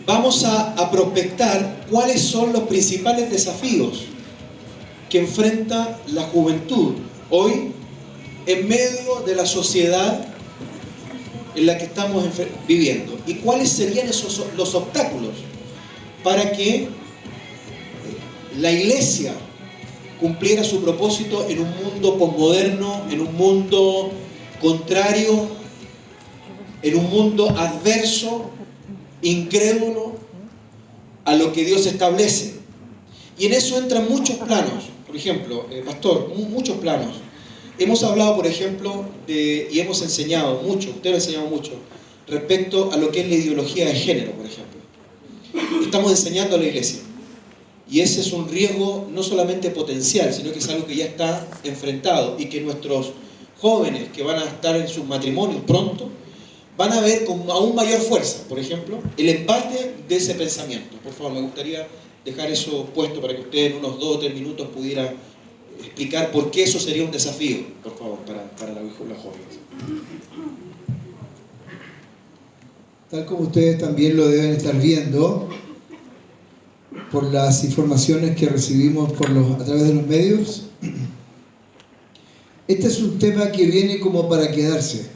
vamos a prospectar cuáles son los principales desafíos que enfrenta la juventud hoy en medio de la sociedad en la que estamos viviendo, y cuáles serían los obstáculos para que la iglesia cumpliera su propósito en un mundo posmoderno, en un mundo contrario, en un mundo adverso, incrédulo a lo que Dios establece. Y en eso entran muchos planos. Por ejemplo, pastor, muchos planos. Hemos hablado, por ejemplo, y hemos enseñado mucho, usted ha enseñado mucho, respecto a lo que es la ideología de género, por ejemplo. Estamos enseñando a la iglesia. Y ese es un riesgo no solamente potencial, sino que es algo que ya está enfrentado, y que nuestros jóvenes que van a estar en sus matrimonios pronto, van a ver con aún mayor fuerza, por ejemplo, el embate de ese pensamiento. Por favor, me gustaría dejar eso puesto para que usted en unos 2 o 3 minutos pudiera explicar por qué eso sería un desafío, por favor, para los jóvenes. Tal como ustedes también lo deben estar viendo por las informaciones que recibimos a través de los medios, este es un tema que viene como para quedarse.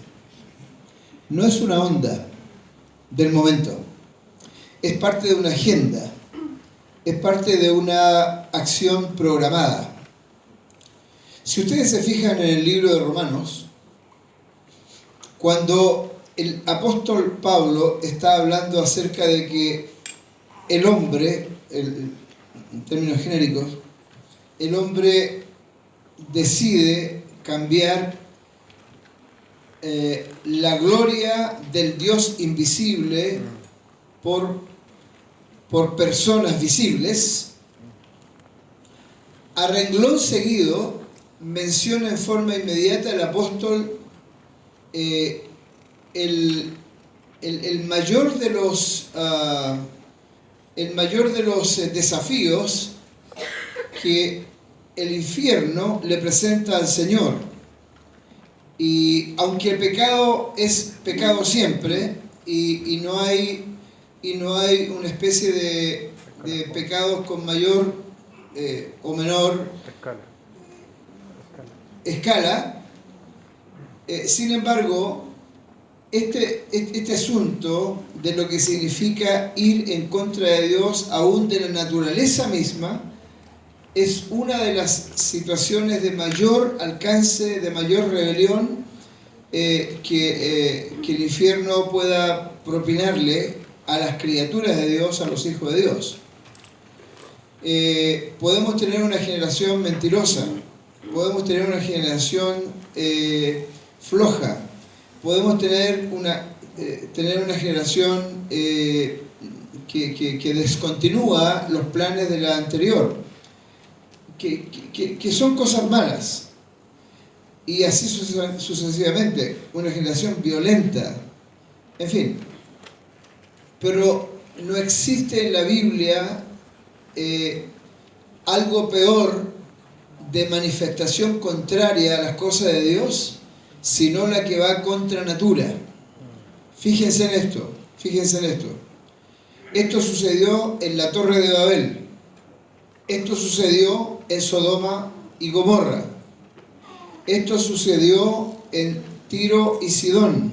No es una onda del momento, es parte de una agenda, es parte de una acción programada. Si ustedes se fijan en el libro de Romanos, cuando el apóstol Pablo está hablando acerca de que el hombre, en términos genéricos, el hombre decide cambiar la gloria del Dios invisible por personas visibles, a renglón seguido menciona en forma inmediata el apóstol el mayor de los desafíos que el infierno le presenta al Señor. Y aunque el pecado es pecado siempre, y no hay una especie de pecados con mayor o menor escala, sin embargo, este asunto de lo que significa ir en contra de Dios, aún de la naturaleza misma, es una de las situaciones de mayor alcance, de mayor rebelión que el infierno pueda propinarle a las criaturas de Dios, a los hijos de Dios. Podemos tener una generación mentirosa, podemos tener una generación floja, podemos tener una generación que descontinúa los planes de la anterior, que son cosas malas, y así sucesivamente, una generación violenta, en fin. Pero no existe en la Biblia algo peor de manifestación contraria a las cosas de Dios, sino la que va contra natura. Fíjense en esto, fíjense en esto. Esto sucedió en la Torre de Babel. Esto sucedió en Sodoma y Gomorra. Esto sucedió en Tiro y Sidón.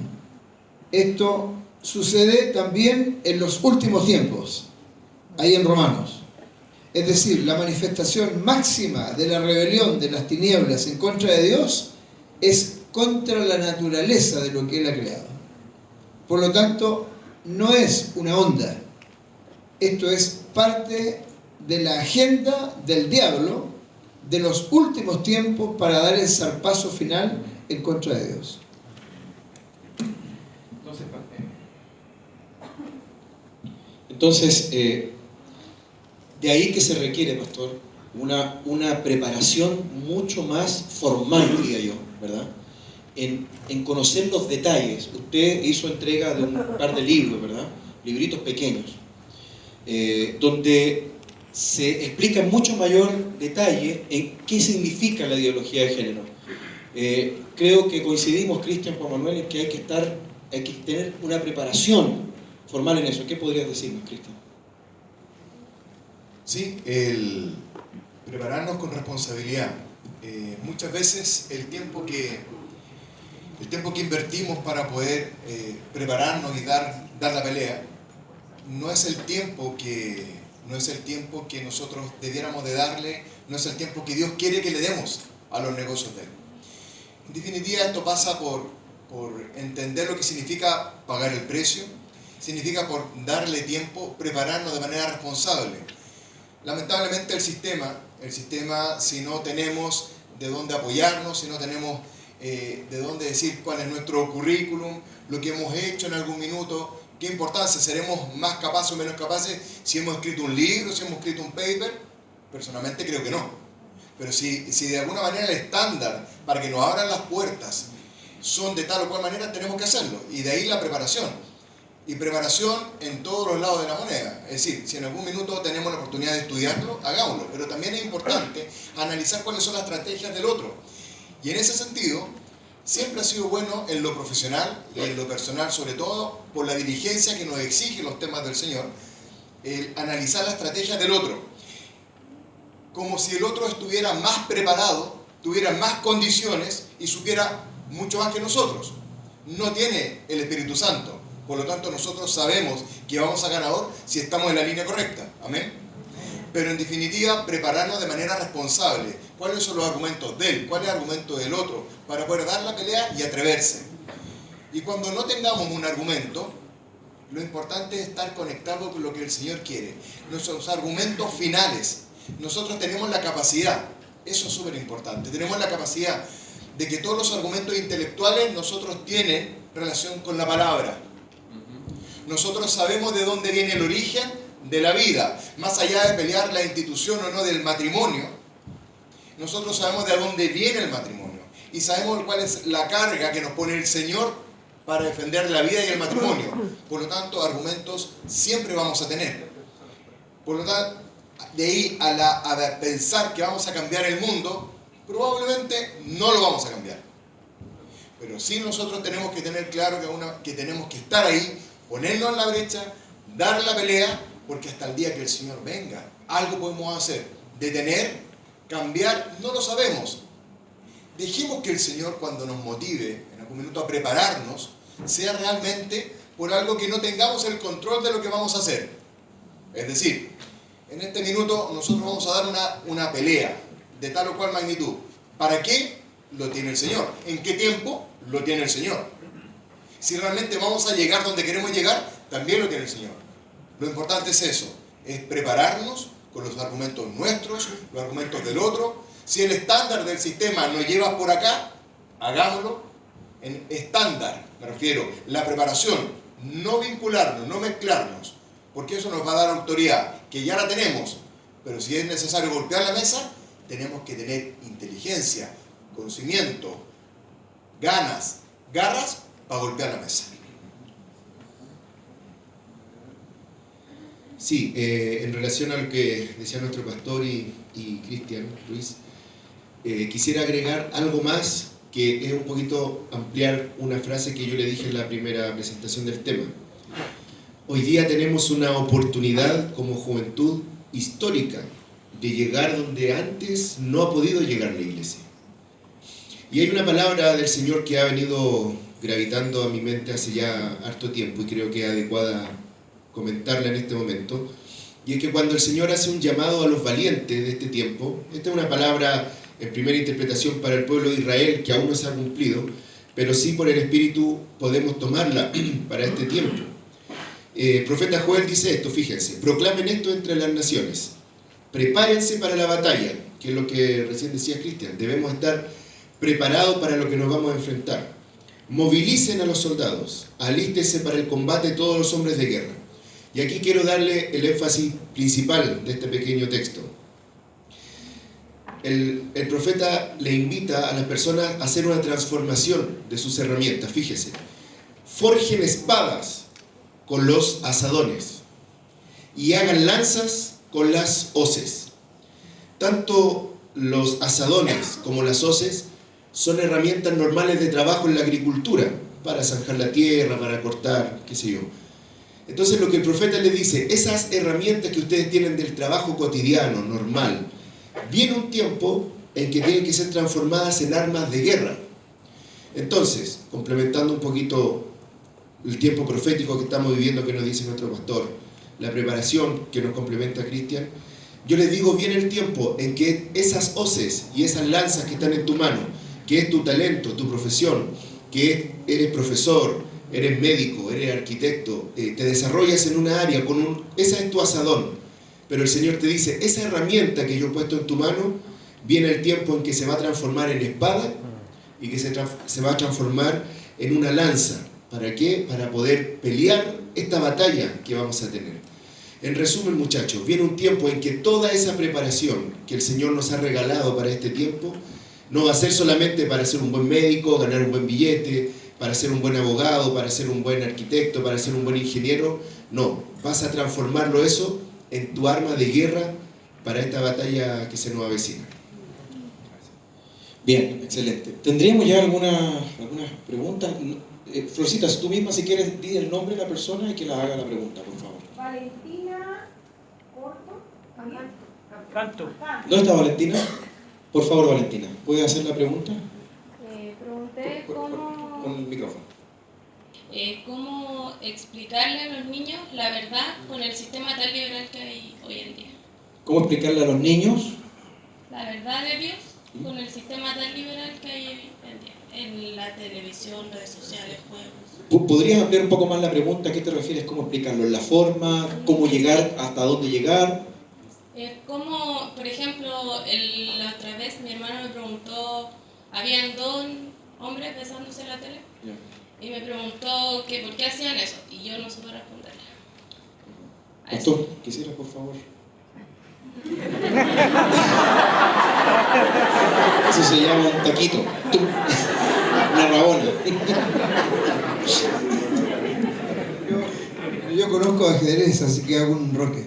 Esto sucede también en los últimos tiempos, ahí en Romanos. Es decir, la manifestación máxima de la rebelión de las tinieblas en contra de Dios es contra la naturaleza de lo que Él ha creado. Por lo tanto, no es una onda. Esto es parte de la agenda del diablo de los últimos tiempos para dar el zarpazo final en contra de Dios. Entonces, de ahí que se requiere, pastor, una preparación mucho más formal, diría yo, ¿verdad? En conocer los detalles. Usted hizo entrega de un par de libros, ¿verdad? Libritos pequeños, donde se explica en mucho mayor detalle en qué significa la ideología de género. Creo que coincidimos, Cristian, Juan Manuel, en que hay que tener una preparación formal en eso. ¿Qué podrías decirnos, Cristian? Sí, el prepararnos con responsabilidad. Muchas veces el tiempo que invertimos para poder prepararnos y dar la pelea no es el tiempo que nosotros debiéramos de darle, no es el tiempo que Dios quiere que le demos a los negocios de Él. En definitiva, esto pasa por entender lo que significa pagar el precio, significa por darle tiempo, prepararnos de manera responsable. Lamentablemente el sistema, si no tenemos de dónde apoyarnos, si no tenemos de dónde decir cuál es nuestro currículum, lo que hemos hecho en algún minuto, qué importancia, seremos más capaces o menos capaces si hemos escrito un libro, si hemos escrito un paper. Personalmente creo que no. Pero si de alguna manera el estándar para que nos abran las puertas son de tal o cual manera, tenemos que hacerlo. Y de ahí la preparación. Y preparación en todos los lados de la moneda. Es decir, si en algún minuto tenemos la oportunidad de estudiarlo, hagámoslo. Pero también es importante analizar cuáles son las estrategias del otro. Y en ese sentido, siempre ha sido bueno en lo profesional y en lo personal, sobre todo por la diligencia que nos exigen los temas del Señor, el analizar la estrategia del otro. Como si el otro estuviera más preparado, tuviera más condiciones y supiera mucho más que nosotros. No tiene el Espíritu Santo. Por lo tanto, nosotros sabemos que vamos a ganador si estamos en la línea correcta. Amén. Pero en definitiva, prepararnos de manera responsable. ¿Cuáles son los argumentos de él? ¿Cuál es el argumento del otro? Para poder dar la pelea y atreverse. Y cuando no tengamos un argumento, lo importante es estar conectado con lo que el Señor quiere. Nuestros argumentos finales. Nosotros tenemos la capacidad, eso es súper importante, tenemos la capacidad de que todos los argumentos intelectuales nosotros tienen relación con la palabra. Nosotros sabemos de dónde viene el origen de la vida, más allá de pelear la institución o no del matrimonio. Nosotros sabemos de dónde viene el matrimonio y sabemos cuál es la carga que nos pone el Señor para defender la vida y el matrimonio. Por lo tanto, argumentos siempre vamos a tener. Por lo tanto, de ahí a pensar que vamos a cambiar el mundo, probablemente no lo vamos a cambiar. Pero sí nosotros tenemos que tener claro que tenemos que estar ahí, ponernos en la brecha, dar la pelea, porque hasta el día que el Señor venga, algo podemos hacer. Detener, cambiar, no lo sabemos. Dejemos que el Señor, cuando nos motive en algún minuto a prepararnos, sea realmente por algo que no tengamos el control de lo que vamos a hacer. Es decir, en este minuto nosotros vamos a dar una pelea de tal o cual magnitud. ¿Para qué? Lo tiene el Señor. ¿En qué tiempo? Lo tiene el Señor. Si realmente vamos a llegar donde queremos llegar, también lo tiene el Señor. Lo importante es eso, es prepararnos con los argumentos nuestros, los argumentos del otro. Si el estándar del sistema nos lleva por acá, hagámoslo en estándar, me refiero, la preparación, no vincularnos, no mezclarnos, porque eso nos va a dar autoridad, que ya la tenemos, pero si es necesario golpear la mesa, tenemos que tener inteligencia, conocimiento, ganas, garras para golpear la mesa. Sí, en relación a lo que decía nuestro pastor y Cristian, Luis, quisiera agregar algo más, que es un poquito ampliar una frase que yo le dije en la primera presentación del tema. Hoy día tenemos una oportunidad como juventud histórica de llegar donde antes no ha podido llegar la iglesia. Y hay una palabra del Señor que ha venido gravitando a mi mente hace ya harto tiempo y creo que es adecuada comentarla en este momento, y es que cuando el Señor hace un llamado a los valientes de este tiempo, esta es una palabra en primera interpretación para el pueblo de Israel que aún no se ha cumplido, pero sí por el Espíritu podemos tomarla para este tiempo. El profeta Joel dice esto, fíjense: proclamen esto entre las naciones, prepárense para la batalla, que es lo que recién decía Cristian, debemos estar preparados para lo que nos vamos a enfrentar. Movilicen a los soldados, alístense para el combate todos los hombres de guerra. Y aquí quiero darle el énfasis principal de este pequeño texto. El profeta le invita a las personas a hacer una transformación de sus herramientas. Fíjese, forjen espadas con los asadones y hagan lanzas con las hoces. Tanto los asadones como las hoces son herramientas normales de trabajo en la agricultura, para zanjar la tierra, para cortar, qué sé yo. Entonces lo que el profeta les dice, esas herramientas que ustedes tienen del trabajo cotidiano, normal, viene un tiempo en que tienen que ser transformadas en armas de guerra. Entonces, complementando un poquito el tiempo profético que estamos viviendo, que nos dice nuestro pastor, la preparación que nos complementa Cristian, yo les digo, viene el tiempo en que esas hoces y esas lanzas que están en tu mano, que es tu talento, tu profesión, que eres profesor, eres médico, eres arquitecto, te desarrollas en una área, esa es tu asadón. Pero el Señor te dice, esa herramienta que yo he puesto en tu mano, viene el tiempo en que se va a transformar en espada y que se va a transformar en una lanza. ¿Para qué? Para poder pelear esta batalla que vamos a tener. En resumen, muchachos, viene un tiempo en que toda esa preparación que el Señor nos ha regalado para este tiempo, no va a ser solamente para ser un buen médico, ganar un buen billete, para ser un buen abogado, para ser un buen arquitecto, para ser un buen ingeniero. No, vas a transformarlo eso en tu arma de guerra para esta batalla que se nos avecina. Bien, excelente. ¿Tendríamos ya algunas preguntas? Florcitas, tú misma, si quieres, di el nombre de la persona y que la haga la pregunta, por favor. Valentina Corto. Canto. ¿Dónde está Valentina? Por favor, Valentina, ¿puede hacer la pregunta? Pregunté cómo... Con el micrófono. ¿Cómo explicarle a los niños la verdad con el sistema tan liberal que hay hoy en día? ¿Cómo explicarle a los niños? La verdad de Dios con el sistema tan liberal que hay hoy en día. En la televisión, redes sociales, juegos. ¿Podrías ampliar un poco más la pregunta? ¿A qué te refieres? ¿Cómo explicarlo? ¿En la forma? ¿Cómo llegar? ¿Hasta dónde llegar? Como, por ejemplo, la otra vez mi hermano me preguntó, habían dos hombres besándose en la tele, y me preguntó que por qué hacían eso, y yo no supe responderle. Pastor, quisiera, por favor. Eso se llama un taquito. Una rabona. Yo conozco ajedrez, así que hago un roque.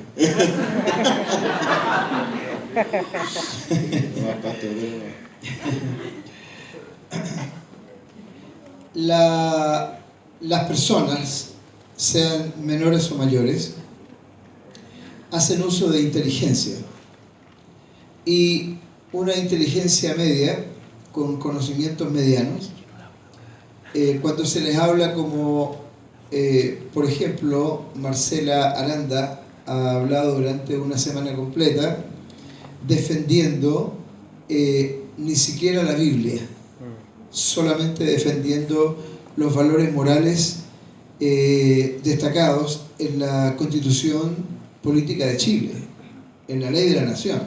Las personas, sean menores o mayores, hacen uso de inteligencia, y una inteligencia media con conocimientos medianos, cuando se les habla como, por ejemplo, Marcela Aranda ha hablado durante una semana completa defendiendo ni siquiera la Biblia, solamente defendiendo los valores morales destacados en la Constitución Política de Chile, en la Ley de la Nación.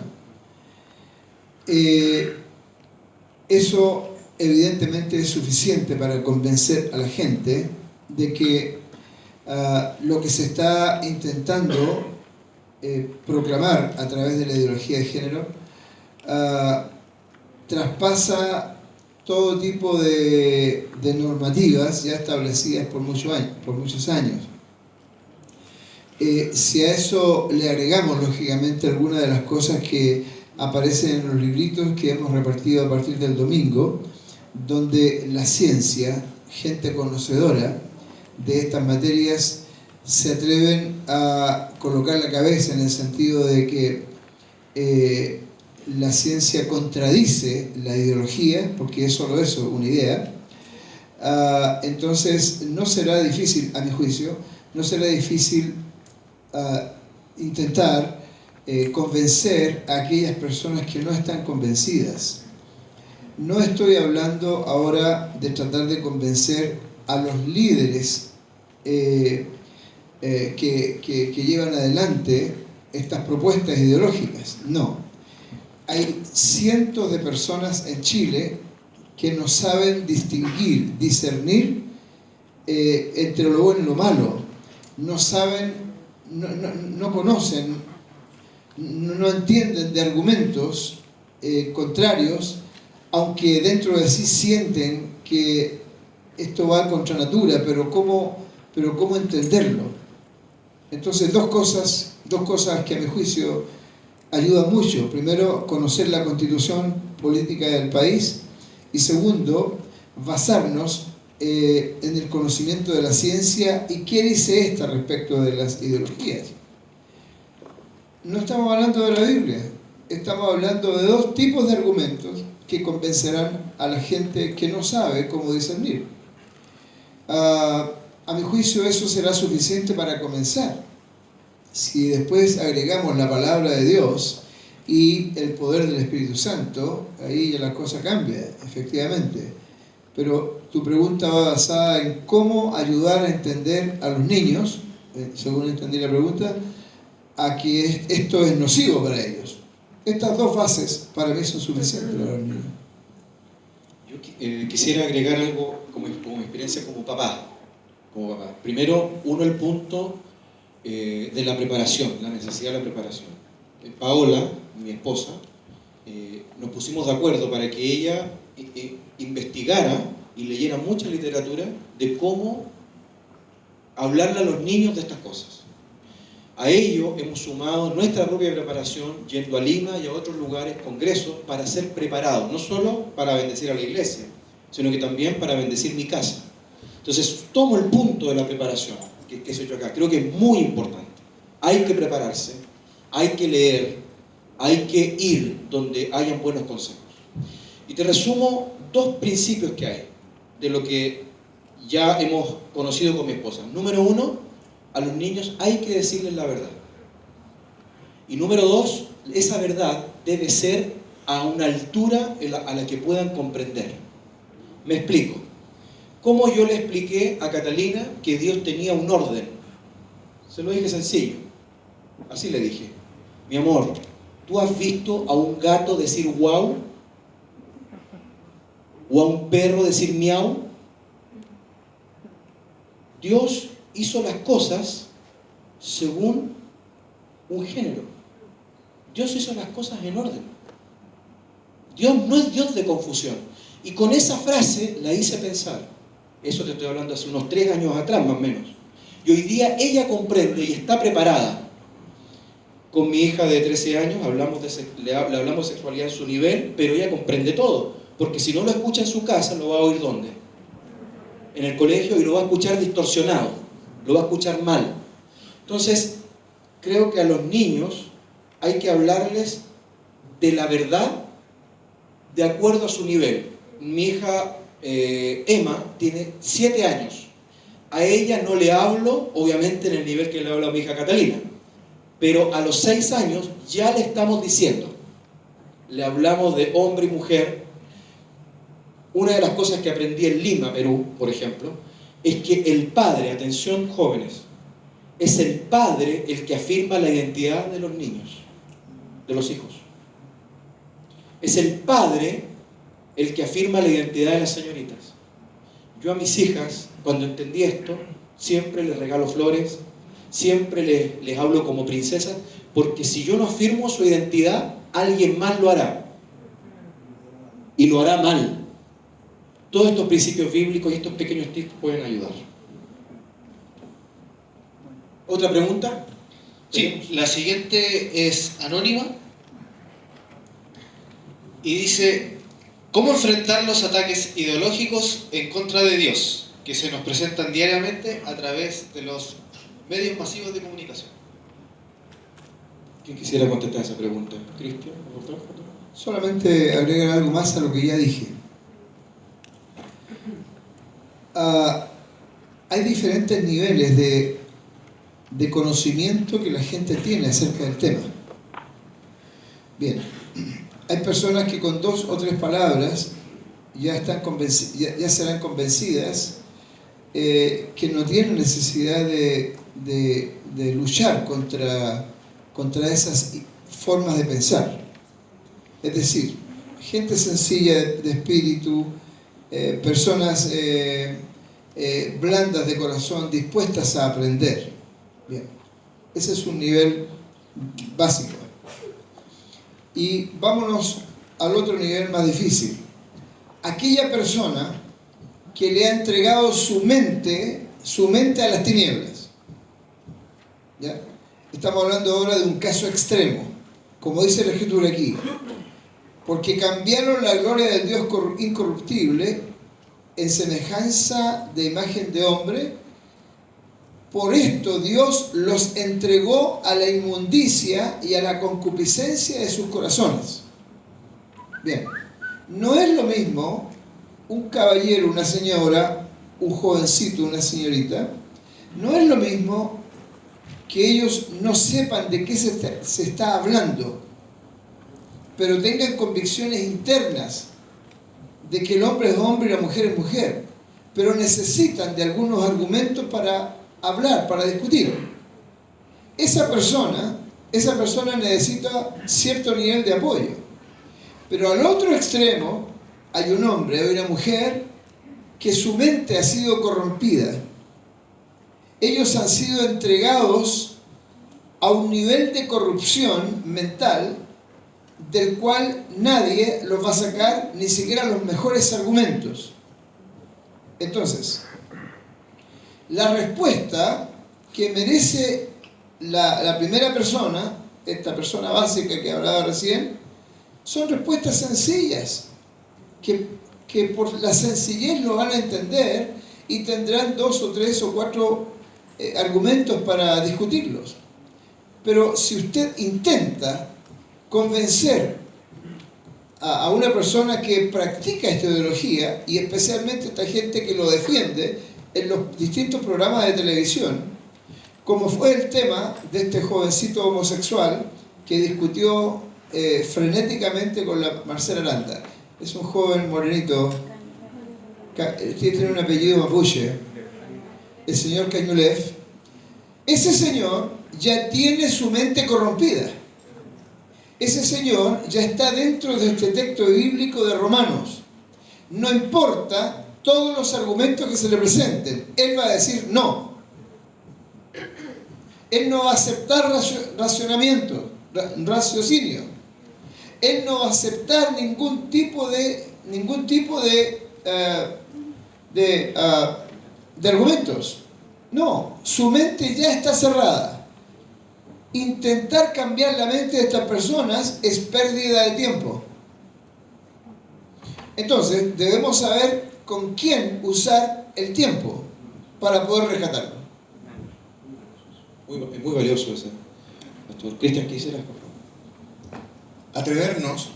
Eso evidentemente es suficiente para convencer a la gente de que lo que se está intentando proclamar a través de la ideología de género traspasa todo tipo de normativas ya establecidas por muchos años. Si a eso le agregamos, lógicamente, algunas de las cosas que aparecen en los libritos que hemos repartido a partir del domingo, donde la ciencia, gente conocedora de estas materias, se atreven a colocar la cabeza en el sentido de que la ciencia contradice la ideología, porque es solo eso, una idea. Entonces no será difícil, a mi juicio, no será difícil intentar convencer a aquellas personas que no están convencidas. No estoy hablando ahora de tratar de convencer a los líderes que llevan adelante estas propuestas ideológicas. No. Hay cientos de personas en Chile que no saben distinguir, discernir entre lo bueno y lo malo. No saben, no conocen, no entienden de argumentos contrarios, aunque dentro de sí sienten que esto va contra natura, pero ¿cómo entenderlo? Entonces, dos cosas que a mi juicio ayudan mucho. Primero, conocer la Constitución política del país, y segundo, basarnos en el conocimiento de la ciencia. ¿Y qué dice esta respecto de las ideologías? No estamos hablando de la Biblia, estamos hablando de dos tipos de argumentos que convencerán a la gente que no sabe cómo discernir. A mi juicio eso será suficiente para comenzar. Si después agregamos la palabra de Dios y el poder del Espíritu Santo, ahí ya la cosa cambia, efectivamente. Pero tu pregunta va basada en cómo ayudar a entender a los niños, según entendí la pregunta, a que esto es nocivo para ellos. Estas dos bases para mí son suficientes para los niños. Yo quisiera agregar algo como experiencia como papá. Primero, el punto de la preparación, la necesidad de la preparación. Paola, mi esposa, nos pusimos de acuerdo para que ella investigara y leyera mucha literatura de cómo hablarle a los niños de estas cosas. A ello hemos sumado nuestra propia preparación yendo a Lima y a otros lugares, congresos, para ser preparados, no solo para bendecir a la iglesia, sino que también para bendecir mi casa. Entonces, tomo el punto de la preparación que soy yo acá. Creo que es muy importante. Hay que prepararse, hay que leer, hay que ir donde hayan buenos consejos. Y te resumo dos principios que hay de lo que ya hemos conocido con mi esposa. Número 1, a los niños hay que decirles la verdad. Y número 2, esa verdad debe ser a una altura a la que puedan comprender. Me explico. ¿Cómo yo le expliqué a Catalina que Dios tenía un orden? Se lo dije sencillo. Así le dije: mi amor, ¿tú has visto a un gato decir wow? ¿O a un perro decir miau? Dios hizo las cosas según un género. Dios hizo las cosas en orden. Dios no es Dios de confusión. Y con esa frase la hice pensar. Eso te estoy hablando hace unos 3 años atrás, más o menos. Y hoy día ella comprende y está preparada. Con mi hija de 13 años le hablamos de sexualidad en su nivel, pero ella comprende todo. Porque si no lo escucha en su casa, lo va a oír ¿dónde? En el colegio, y lo va a escuchar distorsionado. Lo va a escuchar mal. Entonces, creo que a los niños hay que hablarles de la verdad de acuerdo a su nivel. Mi hija Emma tiene 7 años. A ella no le hablo, obviamente, en el nivel que le habla a mi hija Catalina. Pero a los 6 años ya le estamos diciendo. Le hablamos de hombre y mujer. Una de las cosas que aprendí en Lima, Perú, por ejemplo, es que el padre, atención jóvenes, es el padre el que afirma la identidad de los niños, de los hijos. Es el padre el que afirma la identidad de las señoritas. Yo a mis hijas, cuando entendí esto, siempre les regalo flores, siempre les hablo como princesas, porque si yo no afirmo su identidad, alguien más lo hará. Y lo hará mal. Todos estos principios bíblicos y estos pequeños tips pueden ayudar. ¿Otra pregunta? Sí, la siguiente es anónima y dice: ¿cómo enfrentar los ataques ideológicos en contra de Dios que se nos presentan diariamente a través de los medios masivos de comunicación? ¿Quién quisiera contestar esa pregunta? ¿Cristian? Solamente agregar algo más a lo que ya dije. Hay diferentes niveles de conocimiento que la gente tiene acerca del tema. Bien, hay personas que con 2 o 3 palabras ya serán convencidas que no tienen necesidad de luchar contra esas formas de pensar. Es decir, gente sencilla de espíritu, personas blandas de corazón, dispuestas a aprender. Bien, ese es un nivel básico. Y vámonos al otro nivel más difícil. Aquella persona que le ha entregado su mente a las tinieblas. ¿Ya? Estamos hablando ahora de un caso extremo, como dice la Escritura aquí. Porque cambiaron la gloria del Dios incorruptible en semejanza de imagen de hombre. Por esto Dios los entregó a la inmundicia y a la concupiscencia de sus corazones. Bien, no es lo mismo un caballero, una señora, un jovencito, una señorita, no es lo mismo que ellos no sepan de qué se está hablando, pero tengan convicciones internas de que el hombre es hombre y la mujer es mujer, pero necesitan de algunos argumentos para hablar, para discutir. Esa persona necesita cierto nivel de apoyo. Pero al otro extremo hay un hombre, hay una mujer que su mente ha sido corrompida. Ellos han sido entregados a un nivel de corrupción mental del cual nadie los va a sacar, ni siquiera los mejores argumentos. Entonces, la respuesta que merece la primera persona, esta persona básica que hablaba recién, son respuestas sencillas, que por la sencillez lo van a entender y tendrán 2 o 3 o 4 argumentos para discutirlos. Pero si usted intenta convencer a una persona que practica esta ideología, y especialmente esta gente que lo defiende en los distintos programas de televisión, como fue el tema de este jovencito homosexual que discutió frenéticamente con la Marcela Aranda. Es un joven morenito, tiene un apellido mapuche, el señor Cañulev. Ese señor ya tiene su mente corrompida. Ese señor ya está dentro de este texto bíblico de Romanos. No importa todos los argumentos que se le presenten, él va a decir no. Él no va a aceptar raciocinio. Él no va a aceptar ningún tipo de argumentos. No, su mente ya está cerrada. Intentar cambiar la mente de estas personas es pérdida de tiempo. Entonces, debemos saber con quién usar el tiempo para poder rescatarlo. Muy valioso ese. Pastor Cristian, ¿qué hicieras, por favor? Atrevernos,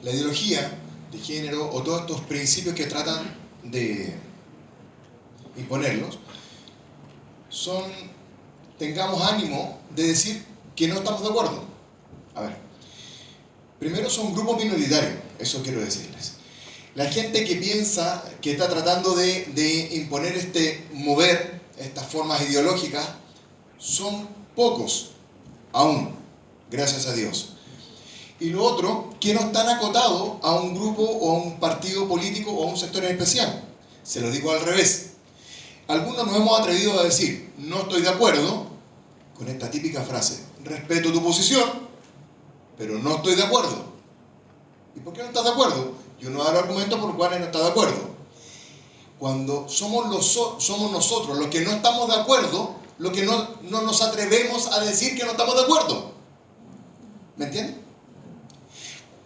la ideología de género o todos estos principios que tratan de imponerlos, tengamos ánimo de decir que no estamos de acuerdo. A ver, primero son grupos minoritarios, eso quiero decirles. La gente que piensa que está tratando de imponer mover estas formas ideológicas son pocos aún, gracias a Dios. Y lo otro, que no están acotados a un grupo o a un partido político o a un sector en especial. Se lo digo al revés. Algunos nos hemos atrevido a decir, no estoy de acuerdo con esta típica frase, respeto tu posición, pero no estoy de acuerdo. ¿Y por qué no estás de acuerdo? Y uno da el argumento por el cual no está de acuerdo. Cuando somos nosotros los que no estamos de acuerdo, los que no nos atrevemos a decir que no estamos de acuerdo. ¿Me entienden?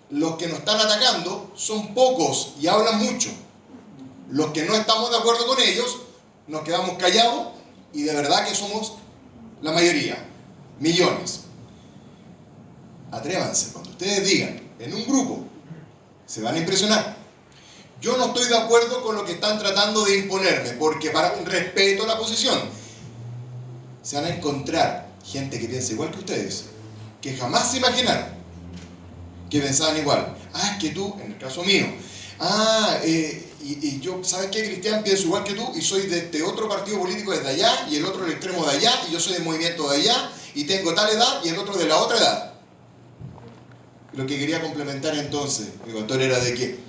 Los que nos están atacando son pocos y hablan mucho. Los que no estamos de acuerdo con ellos, nos quedamos callados y de verdad que somos la mayoría, millones. Atrévanse, cuando ustedes digan en un grupo, se van a impresionar. Yo no estoy de acuerdo con lo que están tratando de imponerme, porque respeto la posición. Se van a encontrar gente que piensa igual que ustedes, que jamás se imaginaron que pensaban igual. Ah, es que tú, en el caso mío, y yo, ¿sabes qué, Cristian? Pienso igual que tú y soy de este otro partido político desde allá y el otro del extremo de allá y yo soy del movimiento de allá y tengo tal edad y el otro de la otra edad. Lo que quería complementar entonces, mi pastor, era de que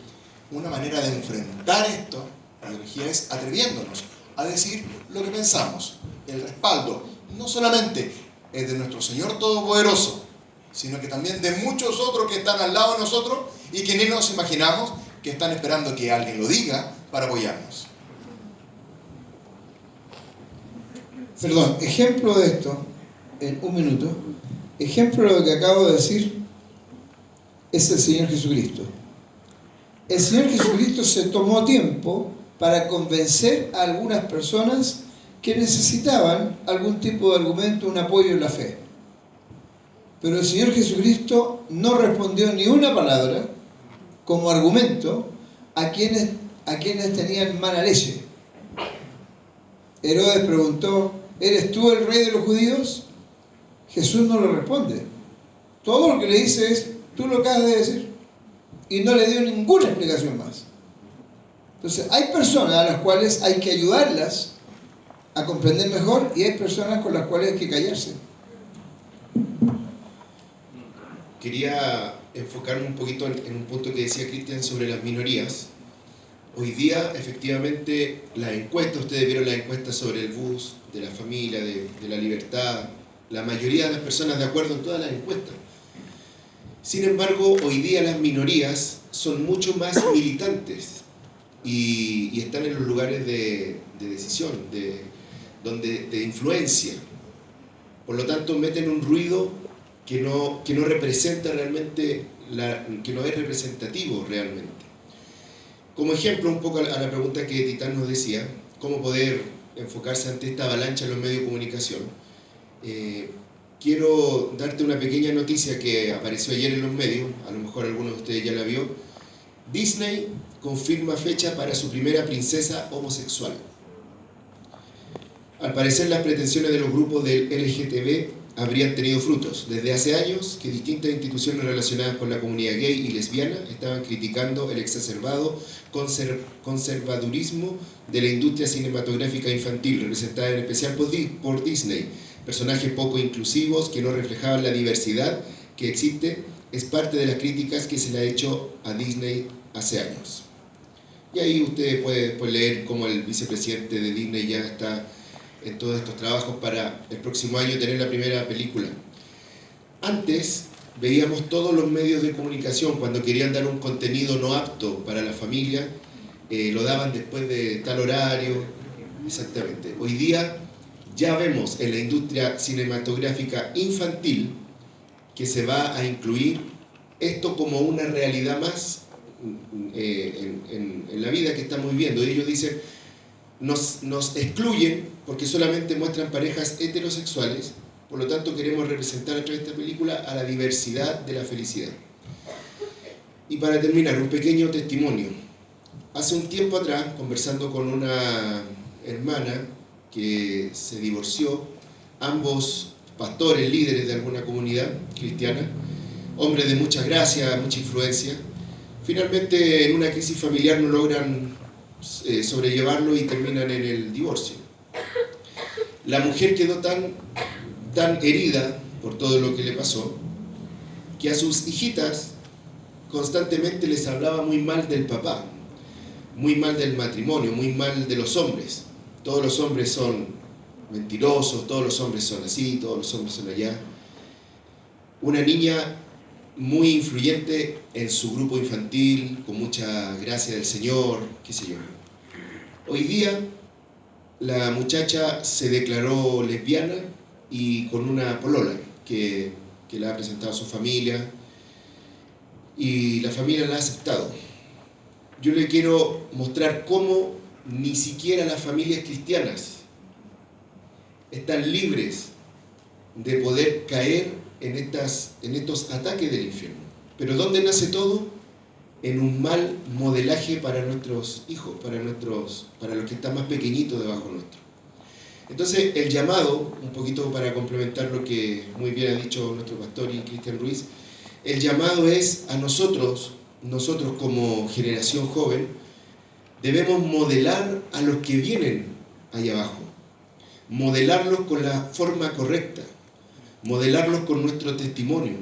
una manera de enfrentar esto, la ideología, es atreviéndonos a decir lo que pensamos. El respaldo no solamente es de nuestro Señor Todopoderoso, sino que también de muchos otros que están al lado de nosotros y que ni nos imaginamos que están esperando que alguien lo diga para apoyarnos. Perdón, ejemplo de esto, en un minuto, ejemplo de lo que acabo de decir, es el Señor Jesucristo. el Señor Jesucristo se tomó tiempo para convencer a algunas personas que necesitaban algún tipo de argumento, un apoyo en la fe. Pero el Señor Jesucristo no respondió ni una palabra como argumento a quienes tenían mala leche. Herodes preguntó, ¿eres tú el rey de los judíos? Jesús no le responde. Todo lo que le dice es, tú lo acabas de decir. Y no le dio ninguna explicación más. Entonces, hay personas a las cuales hay que ayudarlas a comprender mejor y hay personas con las cuales hay que callarse. Quería enfocarme un poquito en un punto que decía Cristian sobre las minorías. Hoy día, efectivamente, las encuestas, ustedes vieron las encuestas sobre el bus, de la familia, de la libertad, la mayoría de las personas de acuerdo en todas las encuestas. Sin embargo, hoy día las minorías son mucho más militantes y están en los lugares de decisión, de influencia. Por lo tanto, meten un ruido que no representa realmente, que no es representativo realmente. Como ejemplo, un poco a la pregunta que Titán nos decía, cómo poder enfocarse ante esta avalancha en los medios de comunicación, quiero darte una pequeña noticia que apareció ayer en los medios, a lo mejor alguno de ustedes ya la vio. Disney confirma fecha para su primera princesa homosexual. Al parecer, las pretensiones de los grupos del LGTB habrían tenido frutos. Desde hace años que distintas instituciones relacionadas con la comunidad gay y lesbiana estaban criticando el exacerbado conservadurismo de la industria cinematográfica infantil, representada en especial por Disney. Personajes poco inclusivos que no reflejaban la diversidad que existe es parte de las críticas que se le ha hecho a Disney hace años. Y ahí usted puede leer cómo el vicepresidente de Disney ya está en todos estos trabajos para el próximo año tener la primera película. Antes veíamos todos los medios de comunicación cuando querían dar un contenido no apto para la familia, lo daban después de tal horario, exactamente. Hoy día ya vemos en la industria cinematográfica infantil que se va a incluir esto como una realidad más en la vida que estamos viviendo. Ellos dicen, nos excluyen porque solamente muestran parejas heterosexuales, por lo tanto queremos representar a través de esta película a la diversidad de la felicidad. Y para terminar, un pequeño testimonio. Hace un tiempo atrás, conversando con una hermana que se divorció, ambos pastores, líderes de alguna comunidad cristiana, hombres de mucha gracia, mucha influencia, finalmente en una crisis familiar no logran sobrellevarlo y terminan en el divorcio. La mujer quedó tan herida por todo lo que le pasó que a sus hijitas constantemente les hablaba muy mal del papá, muy mal del matrimonio, muy mal de los hombres. Todos los hombres son mentirosos, todos los hombres son así, todos los hombres son allá. Una niña muy influyente en su grupo infantil, con mucha gracia del Señor, qué sé yo. Hoy día la muchacha se declaró lesbiana y con una polola que la ha presentado a su familia y la familia la ha aceptado. Yo le quiero mostrar cómo ni siquiera las familias cristianas están libres de poder caer en estos ataques del infierno. Pero ¿dónde nace todo? En un mal modelaje para nuestros hijos, para los que están más pequeñitos debajo nuestro. Entonces, el llamado, un poquito para complementar lo que muy bien ha dicho nuestro pastor y Cristian Ruiz, el llamado es a nosotros como generación joven, debemos modelar a los que vienen allá abajo, modelarlos con la forma correcta, modelarlos con nuestro testimonio,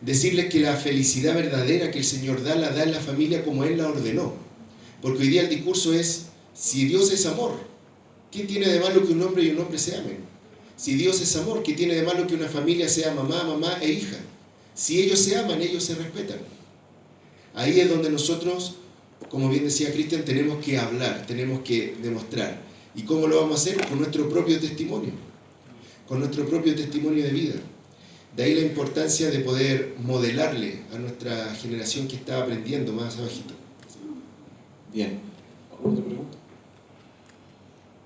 decirles que la felicidad verdadera que el Señor da, la da en la familia como Él la ordenó. Porque hoy día el discurso es, si Dios es amor, ¿qué tiene de malo que un hombre y un hombre se amen? Si Dios es amor, ¿qué tiene de malo que una familia sea mamá e hija? Si ellos se aman, ellos se respetan. Ahí es donde nosotros, como bien decía Cristian, tenemos que hablar, tenemos que demostrar. ¿Y cómo lo vamos a hacer? Con nuestro propio testimonio, con nuestro propio testimonio de vida. De ahí la importancia de poder modelarle a nuestra generación que está aprendiendo más abajito. Bien. ¿Alguna otra pregunta?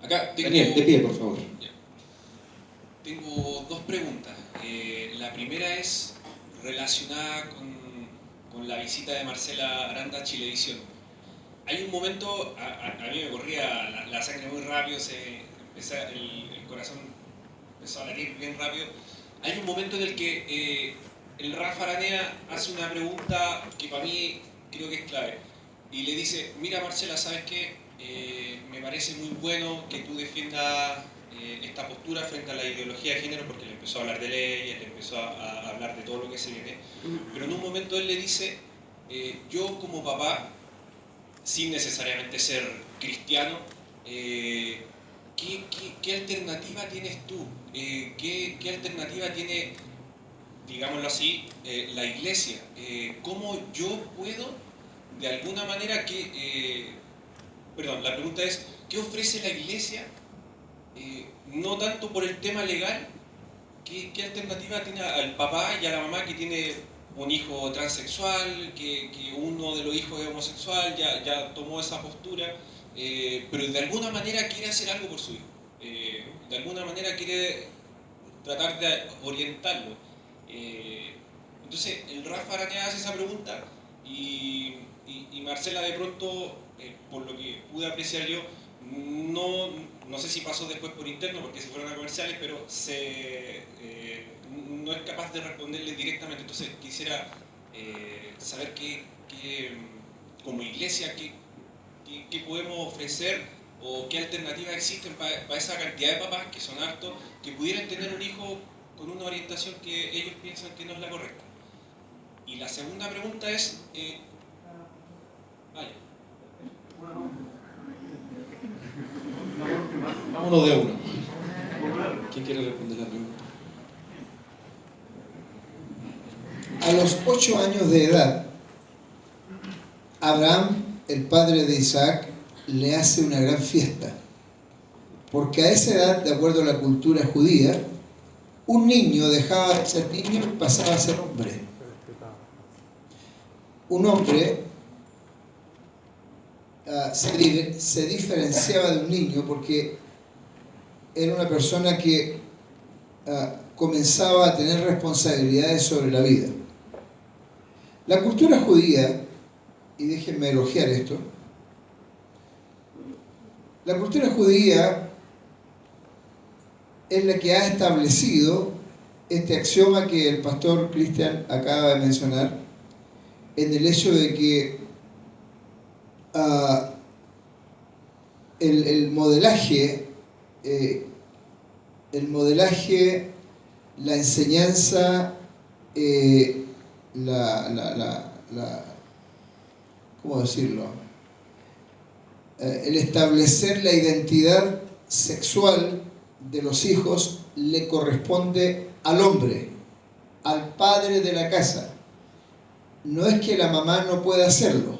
Acá tengo, Daniel, de pie, por favor. tengo dos preguntas. La primera es relacionada con la visita de Marcela Aranda a Chilevisión. Hay un momento, a mí me corría la sangre muy rápido, el corazón empezó a latir bien rápido. Hay un momento en el que el Rafa Aranea hace una pregunta que para mí creo que es clave. Y le dice, mira Marcela, ¿sabes qué? Me parece muy bueno que tú defiendas esta postura frente a la ideología de género, porque le empezó a hablar de leyes, le empezó a hablar de todo lo que se viene. Pero en un momento él le dice, yo como papá, sin necesariamente ser cristiano, ¿qué alternativa tienes tú? ¿Qué alternativa tiene, digámoslo así, la iglesia? ¿Cómo yo puedo, de alguna manera, la pregunta es, ¿qué ofrece la iglesia? No tanto por el tema legal, ¿qué alternativa tiene al papá y a la mamá que tiene un hijo transexual, que uno de los hijos es homosexual, ya tomó esa postura, pero de alguna manera quiere hacer algo por su hijo, de alguna manera quiere tratar de orientarlo? Entonces el Rafa Aranea hace esa pregunta y Marcela de pronto, por lo que pude apreciar yo, no sé si pasó después por interno porque se fueron a comerciales, pero no es capaz de responderle directamente. Entonces quisiera saber como iglesia, qué podemos ofrecer o qué alternativas existen para esa cantidad de papás, que son hartos, que pudieran tener un hijo con una orientación que ellos piensan que no es la correcta. Y la segunda pregunta es... Vámonos de uno. ¿Quién quiere responder la pregunta? A los 8 años de edad, Abraham, el padre de Isaac, le hace una gran fiesta. Porque a esa edad, de acuerdo a la cultura judía, un niño dejaba de ser niño y pasaba a ser hombre. Un hombre se diferenciaba de un niño porque era una persona que comenzaba a tener responsabilidades sobre la vida. La cultura judía, y déjenme elogiar esto, la cultura judía es la que ha establecido este axioma que el pastor Cristian acaba de mencionar, en el hecho de que el modelaje, la enseñanza, ¿cómo decirlo? El establecer la identidad sexual de los hijos le corresponde al hombre, al padre de la casa. No es que la mamá no pueda hacerlo,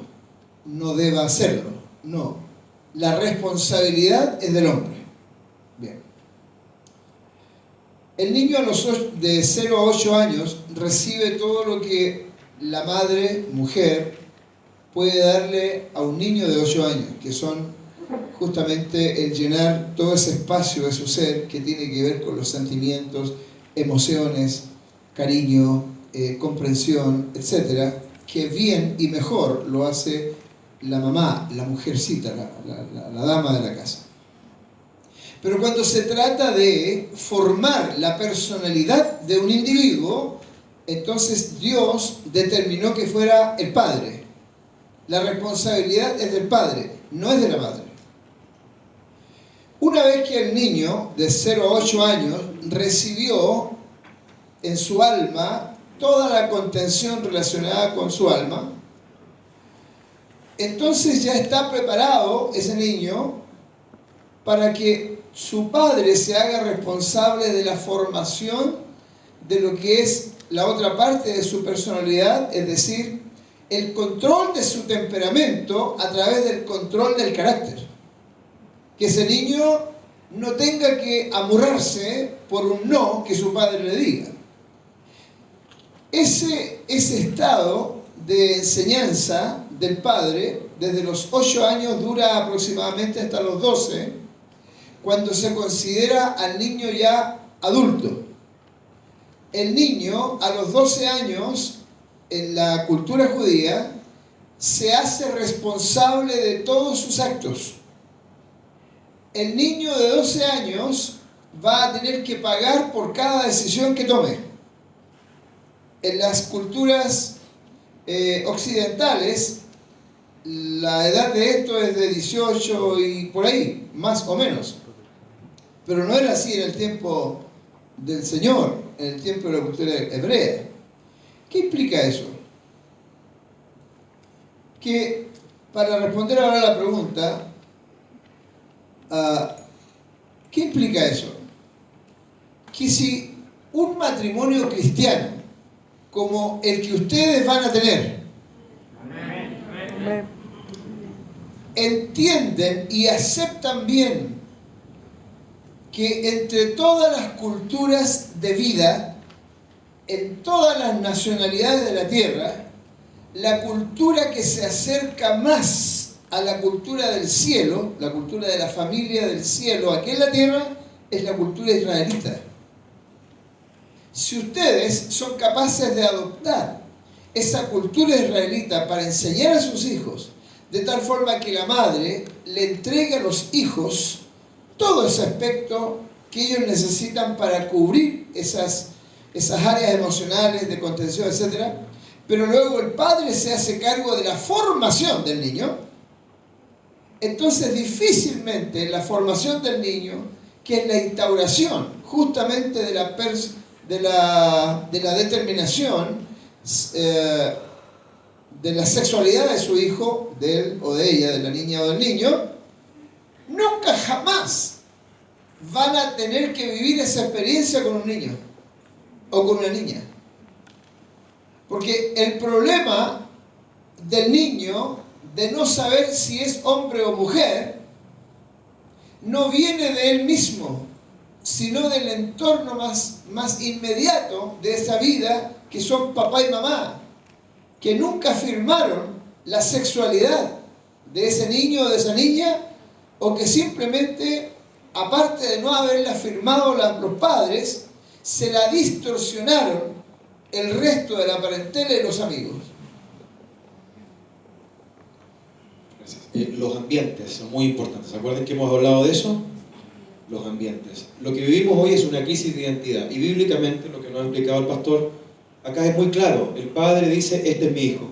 no deba hacerlo, no. La responsabilidad es del hombre. Bien. El niño de 0 a 8 años recibe todo lo que la madre, mujer, puede darle a un niño de 8 años, que son justamente el llenar todo ese espacio de su ser que tiene que ver con los sentimientos, emociones, cariño, comprensión, etc., que bien y mejor lo hace la mamá, la mujercita, la dama de la casa. Pero cuando se trata de formar la personalidad de un individuo, entonces Dios determinó que fuera el padre. La responsabilidad es del padre, no es de la madre. Una vez que el niño de 0 a 8 años recibió en su alma toda la contención relacionada con su alma, entonces ya está preparado ese niño para que su padre se haga responsable de la formación de lo que es la otra parte de su personalidad, es decir, el control de su temperamento a través del control del carácter. Que ese niño no tenga que amurrarse por un no que su padre le diga. Ese estado de enseñanza del padre, desde los 8 años, dura aproximadamente hasta los 12, cuando se considera al niño ya adulto. El niño, a los 12 años, en la cultura judía, se hace responsable de todos sus actos. El niño de 12 años va a tener que pagar por cada decisión que tome. En las culturas occidentales, la edad de esto es de 18 y por ahí, más o menos. Pero no era así en el tiempo del Señor, en el tiempo de la cultura hebrea. ¿Qué implica eso? Que, para responder ahora a la pregunta, ¿qué implica eso? Que si un matrimonio cristiano, como el que ustedes van a tener, entienden y aceptan bien que entre todas las culturas de vida, en todas las nacionalidades de la tierra, la cultura que se acerca más a la cultura del cielo, la cultura de la familia del cielo aquí en la tierra, es la cultura israelita. Si ustedes son capaces de adoptar esa cultura israelita para enseñar a sus hijos, de tal forma que la madre le entregue a los hijos todo ese aspecto que ellos necesitan para cubrir esas áreas emocionales, de contención, etc., pero luego el padre se hace cargo de la formación del niño, entonces difícilmente la formación del niño, que es la instauración justamente de la determinación de la sexualidad de su hijo, de él o de ella, de la niña o del niño, nunca jamás van a tener que vivir esa experiencia con un niño o con una niña. Porque el problema del niño de no saber si es hombre o mujer no viene de él mismo, sino del entorno más inmediato de esa vida, que son papá y mamá, que nunca afirmaron la sexualidad de ese niño o de esa niña, o que simplemente, aparte de no haberla afirmado los padres, se la distorsionaron el resto de la parentela y los amigos. Los ambientes son muy importantes. ¿Se acuerdan que hemos hablado de eso? Los ambientes. Lo que vivimos hoy es una crisis de identidad. Y bíblicamente, lo que nos ha explicado el pastor, acá es muy claro. El padre dice, este es mi hijo.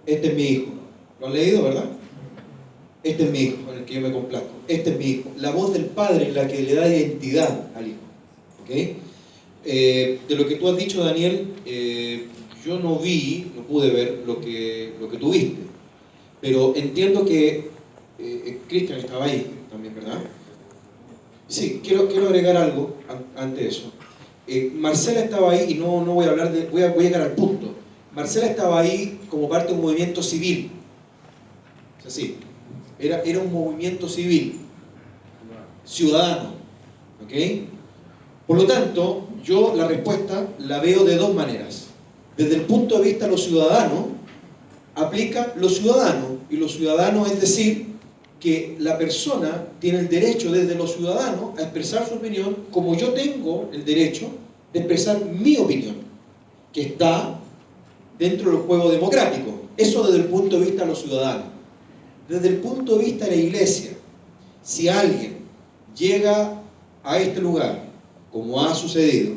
Este es mi hijo. ¿Lo han leído, verdad? Este es mi hijo, con el que yo me complazco. Este es mi hijo. La voz del padre es la que le da identidad al hijo. ¿Okay? De lo que tú has dicho, Daniel, yo no pude ver lo que tú viste. Pero entiendo que Cristian estaba ahí también, ¿verdad? Sí, quiero agregar algo ante eso. Marcela estaba ahí, y no voy a hablar de... Voy a llegar al punto. Marcela estaba ahí como parte de un movimiento civil. Es así. Era un movimiento civil, ciudadano. ¿Ok? Por lo tanto, yo la respuesta la veo de dos maneras. Desde el punto de vista de los ciudadanos, aplica los ciudadanos, y los ciudadanos es decir, que la persona tiene el derecho desde los ciudadanos a expresar su opinión, como yo tengo el derecho de expresar mi opinión, que está dentro del juego democrático. Eso desde el punto de vista de los ciudadanos. Desde el punto de vista de la iglesia, si alguien llega a este lugar, como ha sucedido,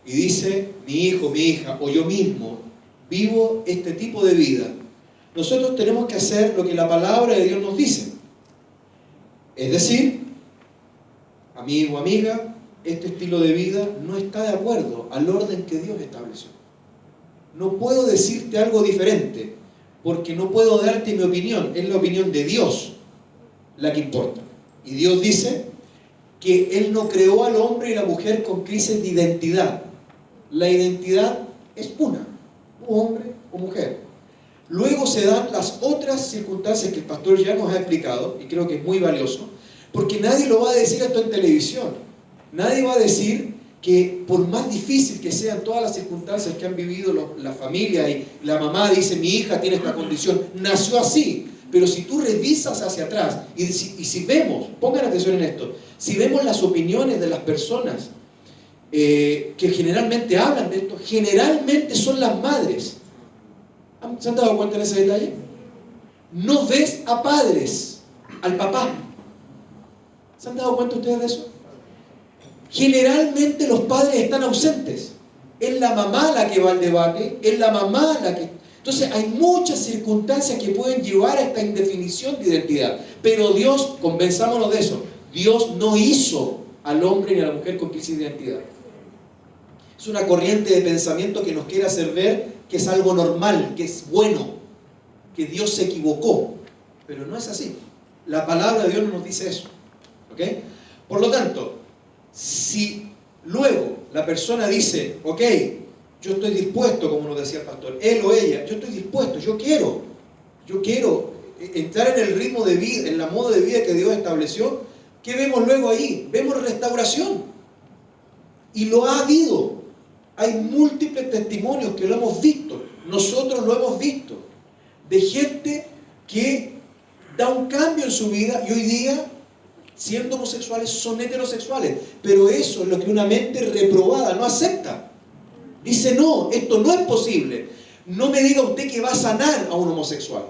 y dice, mi hijo, mi hija, o yo mismo, vivo este tipo de vida, nosotros tenemos que hacer lo que la palabra de Dios nos dice. Es decir, amigo, amiga, este estilo de vida no está de acuerdo al orden que Dios estableció. No puedo decirte algo diferente, porque no puedo darte mi opinión. Es la opinión de Dios la que importa. Y Dios dice que Él no creó al hombre y la mujer con crisis de identidad. La identidad es una, hombre o mujer. Luego se dan las otras circunstancias que el pastor ya nos ha explicado, y creo que es muy valioso, porque nadie lo va a decir esto en televisión. Nadie va a decir que por más difícil que sean todas las circunstancias que han vivido la familia, y la mamá dice, mi hija tiene esta condición, nació así, pero si tú revisas hacia atrás, y si vemos, pongan atención en esto, si vemos las opiniones de las personas que generalmente hablan de esto, generalmente son las madres. ¿Se han dado cuenta en ese detalle? No ves a padres, al papá. ¿Se han dado cuenta ustedes de eso? Generalmente los padres están ausentes. Es la mamá la que va al debate, es la mamá la que... Entonces hay muchas circunstancias que pueden llevar a esta indefinición de identidad. Pero Dios, convenzámonos de eso, Dios no hizo al hombre ni a la mujer con crisis de identidad. Es una corriente de pensamiento que nos quiere hacer ver que es algo normal, que es bueno, que Dios se equivocó. Pero no es así. La palabra de Dios no nos dice eso. ¿Ok? Por lo tanto, si luego la persona dice, ok, yo estoy dispuesto, como nos decía el pastor, él o ella, yo estoy dispuesto, yo quiero entrar en el ritmo de vida, en la moda de vida que Dios estableció, ¿qué vemos luego ahí? Vemos restauración. Y lo ha habido. Hay múltiples testimonios que lo hemos visto. Nosotros lo hemos visto. De gente que da un cambio en su vida y hoy día, siendo homosexuales, son heterosexuales. Pero eso es lo que una mente reprobada no acepta. Dice, no, esto no es posible. No me diga usted que va a sanar a un homosexual.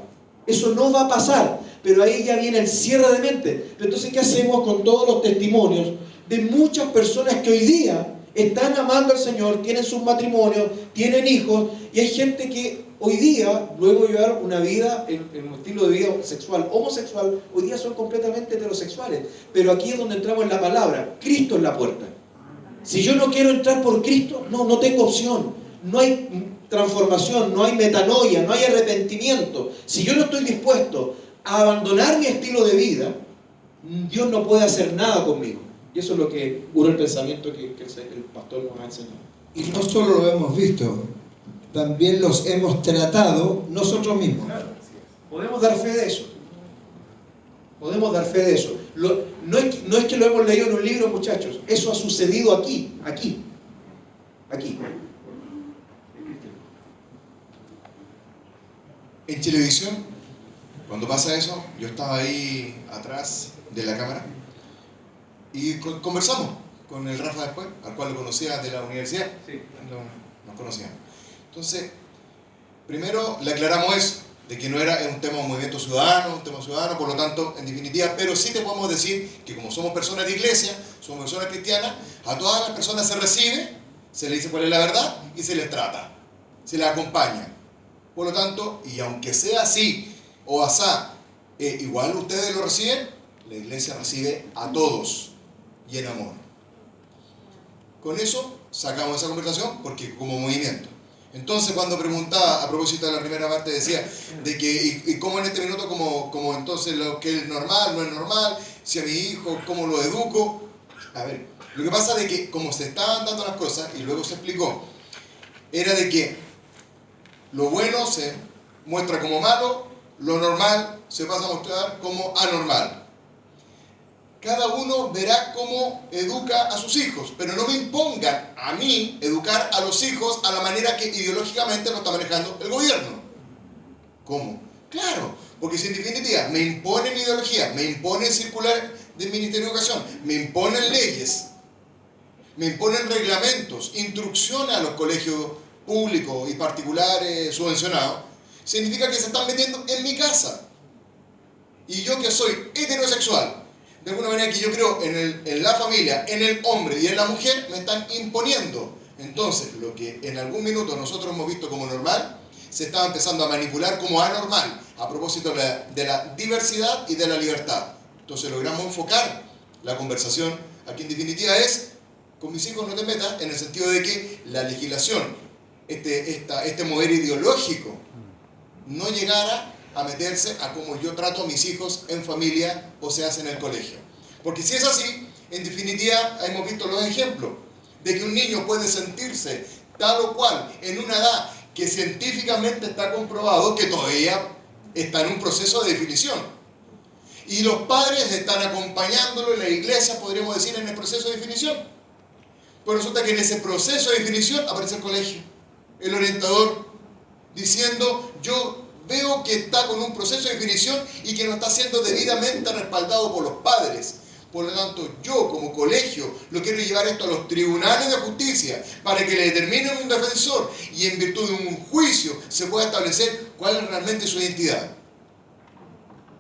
Eso no va a pasar. Pero ahí ya viene el cierre de mente. Pero entonces, ¿qué hacemos con todos los testimonios de muchas personas que hoy día están amando al Señor, tienen sus matrimonios, tienen hijos, y hay gente que hoy día, luego de llevar una vida, en un estilo de vida sexual, homosexual, hoy día son completamente heterosexuales. Pero aquí es donde entramos en la palabra. Cristo es la puerta. Si yo no quiero entrar por Cristo, no tengo opción. No hay transformación, no hay metanoia, no hay arrepentimiento. Si yo no estoy dispuesto a abandonar mi estilo de vida, Dios no puede hacer nada conmigo. Y eso es lo que el pensamiento que el pastor nos ha enseñado. Y no solo lo hemos visto, también los hemos tratado nosotros mismos. Claro, podemos dar fe de eso. Podemos dar fe de eso. No es que lo hemos leído en un libro, muchachos. Eso ha sucedido aquí. En televisión, cuando pasa eso, yo estaba ahí atrás de la cámara y conversamos con el Rafa después, al cual lo conocía de la universidad. Sí. Nos conocíamos. Entonces, primero le aclaramos eso, de que no era un tema de movimiento ciudadano, por lo tanto, en definitiva, pero sí te podemos decir que como somos personas de iglesia, somos personas cristianas, a todas las personas se recibe, se les dice cuál es la verdad y se les trata, se les acompaña. Por lo tanto, y aunque sea así o asá, igual ustedes lo reciben, la iglesia recibe a todos y en amor. Con eso sacamos esa conversación porque como movimiento. Entonces cuando preguntaba, a propósito de la primera parte, decía de que y cómo en este minuto, como entonces lo que es normal, no es normal, si a mi hijo, cómo lo educo. A ver, lo que pasa es de que como se estaban dando las cosas, y luego se explicó, era de que lo bueno se muestra como malo, lo normal se pasa a mostrar como anormal. Cada uno verá cómo educa a sus hijos, pero no me impongan a mí educar a los hijos a la manera que ideológicamente lo está manejando el gobierno. ¿Cómo? Claro, porque si en definitiva me imponen ideología, me imponen circular del Ministerio de Educación, me imponen leyes, me imponen reglamentos, instrucciones a los colegios públicos y particulares subvencionados, significa que se están metiendo en mi casa. Y yo que soy heterosexual, de alguna manera que yo creo en la familia, en el hombre y en la mujer, me están imponiendo. Entonces, lo que en algún minuto nosotros hemos visto como normal, se estaba empezando a manipular como anormal, a propósito de la diversidad y de la libertad. Entonces logramos enfocar la conversación, aquí en definitiva es, con mis hijos no te metas, en el sentido de que la legislación, este mover ideológico, no llegara a meterse a cómo yo trato a mis hijos en familia o se hace en el colegio. Porque si es así, en definitiva hemos visto los ejemplos de que un niño puede sentirse tal o cual en una edad que científicamente está comprobado que todavía está en un proceso de definición. Y los padres están acompañándolo en la iglesia, podríamos decir, en el proceso de definición. Pues resulta que en ese proceso de definición aparece el colegio, el orientador, diciendo, yo veo que está con un proceso de definición y que no está siendo debidamente respaldado por los padres. Por lo tanto, yo como colegio lo quiero llevar esto a los tribunales de justicia para que le determinen un defensor y en virtud de un juicio se pueda establecer cuál es realmente su identidad.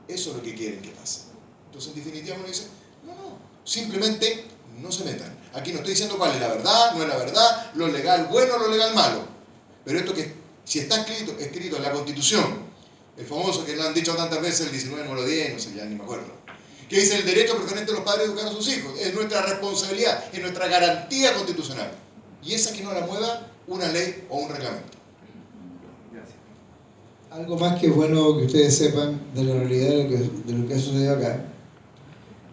Eso es lo que quieren que pase. Entonces, en definitiva, uno dice, no, simplemente no se metan. Aquí no estoy diciendo cuál es la verdad, no es la verdad, lo legal bueno, lo legal malo. Pero esto que, si está escrito en la Constitución, el famoso que lo han dicho tantas veces, el 19 no lo 10, no sé, ya ni me acuerdo, que dice el derecho preferente de los padres a educar a sus hijos. Es nuestra responsabilidad, es nuestra garantía constitucional. Y esa que no la mueva una ley o un reglamento. Algo más que es bueno que ustedes sepan de la realidad de lo que ha sucedido acá.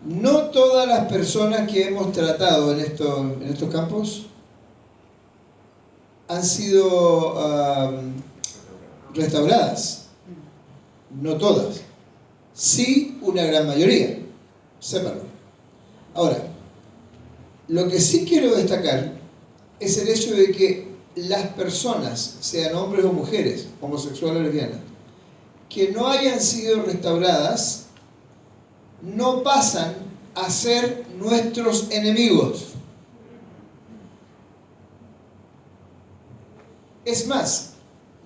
No todas las personas que hemos tratado en estos campos han sido restauradas. No todas. Sí, una gran mayoría. Sépanlo. Ahora, lo que sí quiero destacar es el hecho de que las personas, sean hombres o mujeres, homosexuales o lesbianas, que no hayan sido restauradas, no pasan a ser nuestros enemigos. Es más,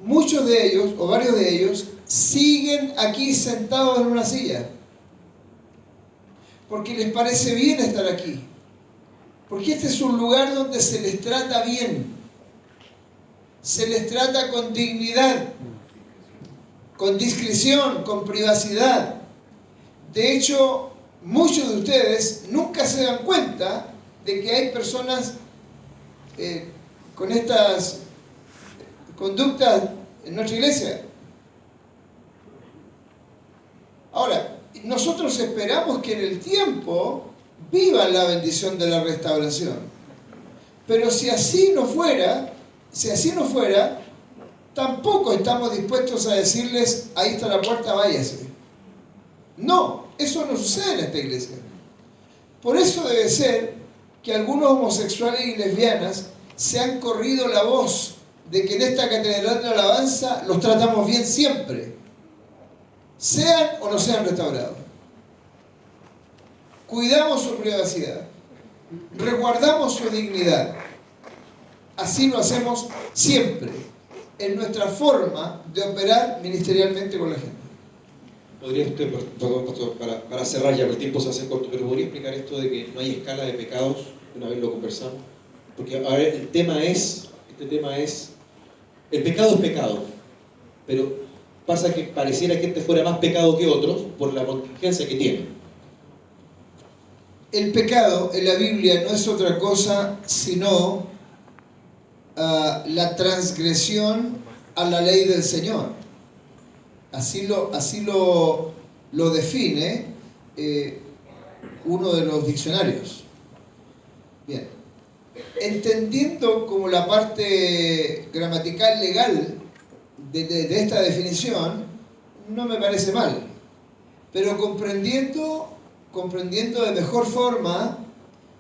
muchos de ellos, o varios de ellos, siguen aquí sentados en una silla, porque les parece bien estar aquí, porque este es un lugar donde se les trata bien, se les trata con dignidad, con discreción, con privacidad. De hecho, muchos de ustedes nunca se dan cuenta de que hay personas con estas conductas en nuestra iglesia. Ahora, nosotros esperamos que en el tiempo vivan la bendición de la restauración. Pero si así no fuera, tampoco estamos dispuestos a decirles, ahí está la puerta, váyase. No, eso no sucede en esta iglesia. Por eso debe ser que algunos homosexuales y lesbianas se han corrido la voz de que en esta catedral de alabanza los tratamos bien siempre, sean o no sean restaurados. Cuidamos su privacidad, resguardamos su dignidad. Así lo hacemos siempre, en nuestra forma de operar ministerialmente con la gente. ¿Podría usted, perdón, pastor, para cerrar ya, el tiempo se hace corto, pero podría explicar esto de que no hay escala de pecados? Una vez lo conversamos. Porque, a ver, este tema es, el pecado es pecado, pero pasa que pareciera que este fuera más pecado que otros por la contingencia que tiene. El pecado en la Biblia no es otra cosa sino la transgresión a la ley del Señor. Así lo define uno de los diccionarios. Bien. Entendiendo como la parte gramatical legal de esta definición, no me parece mal. Pero comprendiendo de mejor forma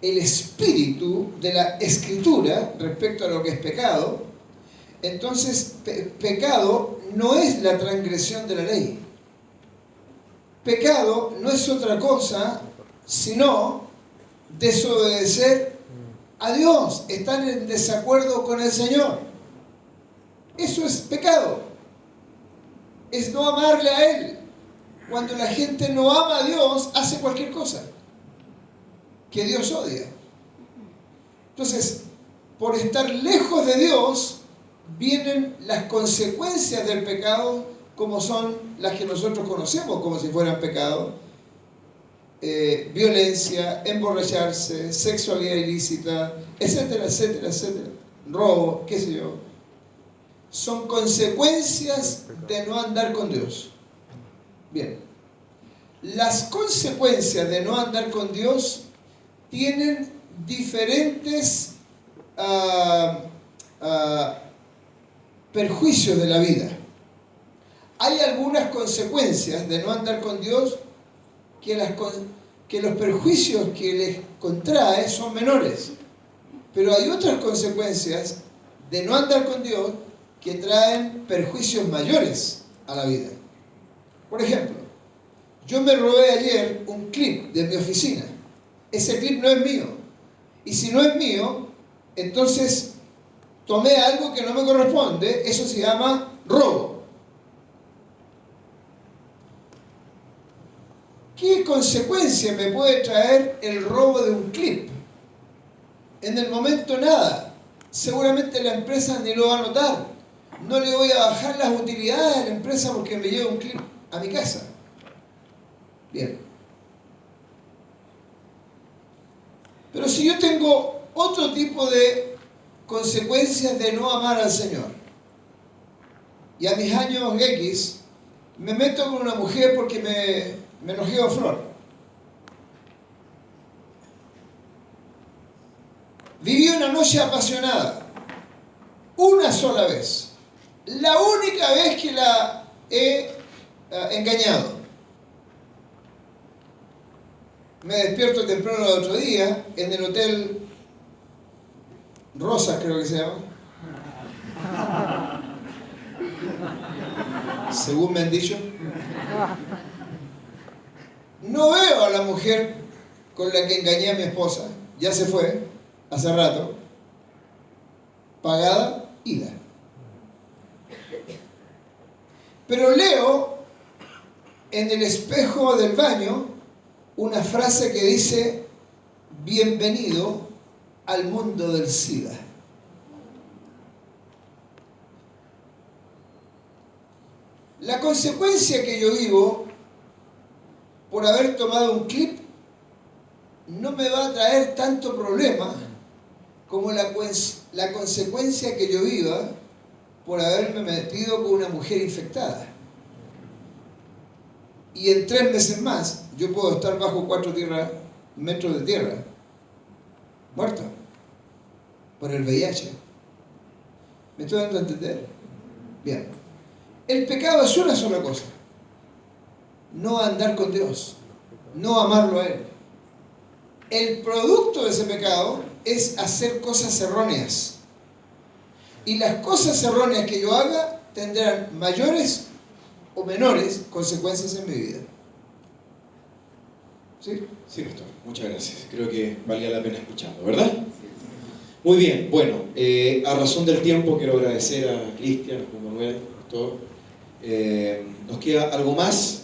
el espíritu de la Escritura respecto a lo que es pecado, entonces pecado no es la transgresión de la ley. Pecado no es otra cosa sino desobedecer a Dios, estar en desacuerdo con el Señor. Eso es pecado. Es no amarle a Él. Cuando la gente no ama a Dios, hace cualquier cosa que Dios odia. Entonces, por estar lejos de Dios, vienen las consecuencias del pecado, como son las que nosotros conocemos como si fueran pecado. Violencia, emborracharse, sexualidad ilícita, etcétera, etcétera, etcétera. Robo, qué sé yo. Son consecuencias de no andar con Dios. Bien. Las consecuencias de no andar con Dios tienen diferentes perjuicios de la vida. Hay algunas consecuencias de no andar con Dios que los perjuicios que les contrae son menores. Pero hay otras consecuencias de no andar con Dios que traen perjuicios mayores a la vida. Por ejemplo, yo me robé ayer un clip de mi oficina. Ese clip no es mío. Y si no es mío, entonces tomé algo que no me corresponde. Eso se llama robo. ¿Qué consecuencia me puede traer el robo de un clip? En el momento nada. Seguramente la empresa ni lo va a notar. No le voy a bajar las utilidades a la empresa porque me lleva un clip a mi casa. Bien. Pero si yo tengo otro tipo de consecuencias de no amar al Señor, y a mis años X me meto con una mujer porque me enojé a flor. Viví una noche apasionada, una sola vez, la única vez que la he engañado. Me despierto temprano el otro día en el hotel Rosa, creo que se llama, según me han dicho. No veo a la mujer con la que engañé a mi esposa, ya se fue hace rato, pagada, ida. Pero leo en el espejo del baño una frase que dice: bienvenido al mundo del SIDA. La consecuencia que yo vivo por haber tomado un clip no me va a traer tanto problema como la consecuencia que yo viva por haberme metido con una mujer infectada. Y en 3 meses más yo puedo estar bajo 4 metros de tierra, muerto por el VIH. ¿Me estoy dando a entender? Bien. El pecado es una sola cosa: no andar con Dios, no amarlo a Él. El producto de ese pecado es hacer cosas erróneas. Y las cosas erróneas que yo haga tendrán mayores o menores consecuencias en mi vida. ¿Sí? Sí, pastor. Muchas gracias. Creo que valía la pena escucharlo, ¿verdad? Muy bien. Bueno, a razón del tiempo quiero agradecer a Cristian, a Juan Manuel, pastor. Nos queda algo más.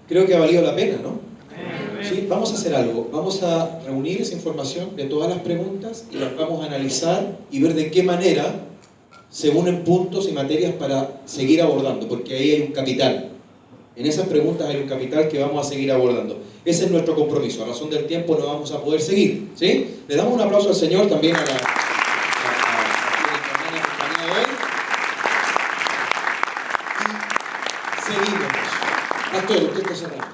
Creo que ha valido la pena, ¿no? ¿Sí? Vamos a hacer algo. Vamos a reunir esa información de todas las preguntas y las vamos a analizar y ver de qué manera se unen puntos y materias para seguir abordando, porque ahí hay un capital. En esas preguntas hay un capital que vamos a seguir abordando. Ese es nuestro compromiso. A razón del tiempo no vamos a poder seguir, ¿sí? Le damos un aplauso al Señor, también a la hoy. Y seguimos. Pastor, usted está cerrando.